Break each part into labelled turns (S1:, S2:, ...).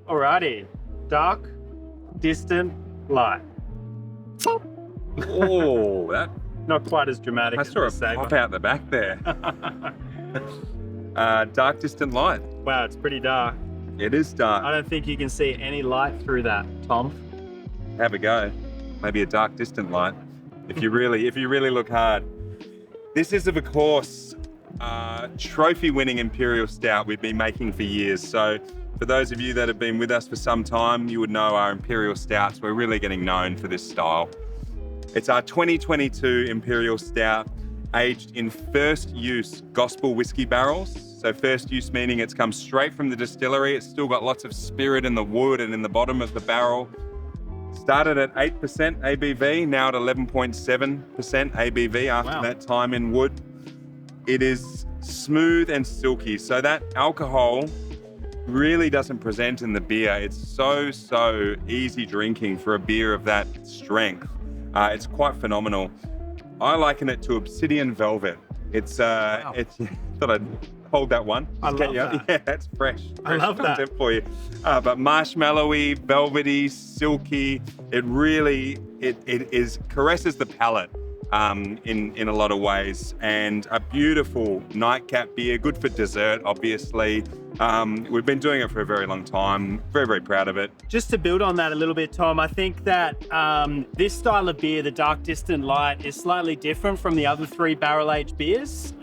S1: Alrighty. Dark, distant, light.
S2: Oh, that
S1: Not quite as dramatic
S2: I
S1: as
S2: saw
S1: the
S2: it
S1: Sabre.
S2: pop out the back there. Dark, distant light.
S1: Wow, it's pretty dark.
S2: It is
S1: I
S2: dark.
S1: don't think you can see any light through that, Tom.
S2: Have a go. Maybe a dark, distant light. If you really look hard. This is, of course, trophy-winning Imperial Stout we've been making for years. So for those of you that have been with us for some time, you would know our Imperial Stouts. We're really getting known for this style. It's our 2022 Imperial Stout, aged in first use gospel whiskey barrels. So first use meaning it's come straight from the distillery. It's still got lots of spirit in the wood and in the bottom of the barrel. Started at 8% ABV, now at 11.7% ABV after
S1: Wow.
S2: that time in wood. It is smooth and silky, so that alcohol really doesn't present in the beer. It's so easy drinking for a beer of that strength. It's quite phenomenal. I liken it to Obsidian Velvet. It's
S1: Wow.
S2: thought I'd hold that one.
S1: I
S2: Just get
S1: love
S2: you-
S1: that.
S2: Yeah, that's fresh.
S1: I love that.
S2: content for you. But marshmallowy, velvety, silky. It really caresses the palate in a lot of ways, and a beautiful nightcap beer, good for dessert, obviously. We've been doing it for a very long time. Very proud of it.
S1: Just to build on that a little bit, Tom, I think that this style of beer, the Dark Distant Light, is slightly different from the other three barrel-aged beers.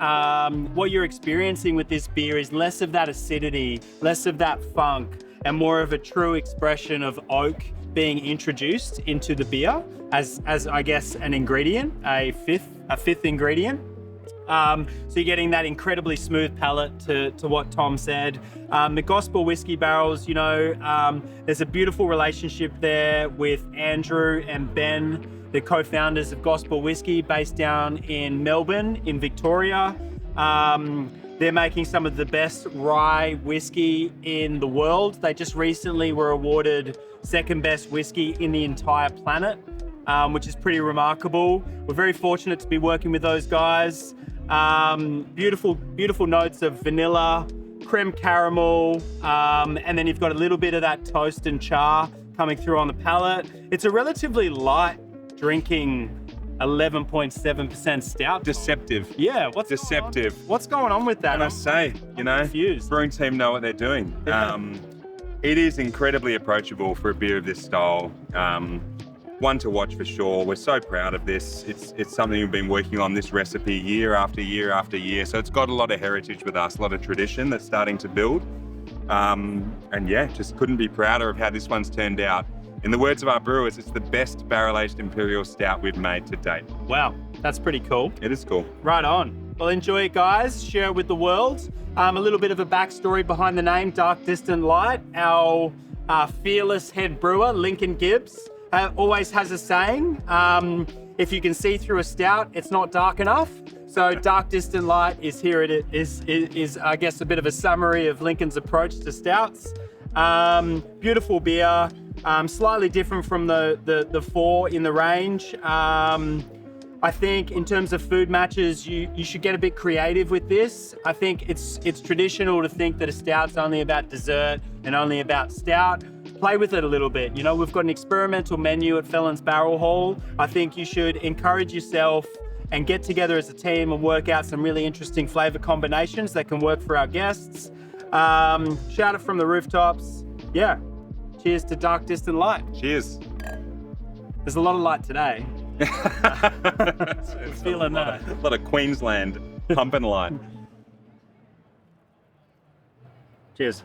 S1: What you're experiencing with this beer is less of that acidity, less of that funk, and more of a true expression of oak being introduced into the beer as I guess an ingredient, a fifth ingredient. So you're getting that incredibly smooth palate to what Tom said. The Gospel whiskey barrels, there's a beautiful relationship there with Andrew and Ben, the co-founders of Gospel Whiskey, based down in Melbourne, in Victoria. They're making some of the best rye whiskey in the world. They just recently were awarded second best whiskey in the entire planet, which is pretty remarkable. We're very fortunate to be working with those guys. Beautiful notes of vanilla, creme caramel, and then you've got a little bit of that toast and char coming through on the palate. It's a relatively light drinking 11.7% stout.
S2: Deceptive.
S1: Yeah, what's
S2: Deceptive.
S1: Going on? What's going on with that?
S2: And I say,
S1: confused.
S2: brewing team know what they're doing.
S1: Yeah.
S2: It is incredibly approachable for a beer of this style. One to watch for sure. We're so proud of this. It's something we've been working on, this recipe, year after year after year. So it's got a lot of heritage with us, a lot of tradition that's starting to build. And yeah, just couldn't be prouder of how this one's turned out. In the words of our brewers, it's the best barrel-aged Imperial Stout we've made to date.
S1: Wow, that's pretty cool.
S2: It is cool.
S1: Right on. Well, enjoy it, guys. Share it with the world. A little bit of a backstory behind the name Dark Distant Light. Our fearless head brewer, Lincoln Gibbs, always has a saying, if you can see through a stout, it's not dark enough. So Dark Distant Light is here. It is I guess, a bit of a summary of Lincoln's approach to stouts. Beautiful beer, slightly different from the four in the range. I think in terms of food matches, you should get a bit creative with this. I think it's traditional to think that a stout's only about dessert and only about stout. Play with it a little bit. We've got an experimental menu at Felons Barrel Hall. I think you should encourage yourself and get together as a team and work out some really interesting flavor combinations that can work for our guests. Shout it from the rooftops. Yeah. Cheers to Dark Distant Light.
S2: Cheers.
S1: There's a lot of light today.
S2: It's
S1: Feeling that.
S2: A lot of Queensland pumping light.
S1: Cheers.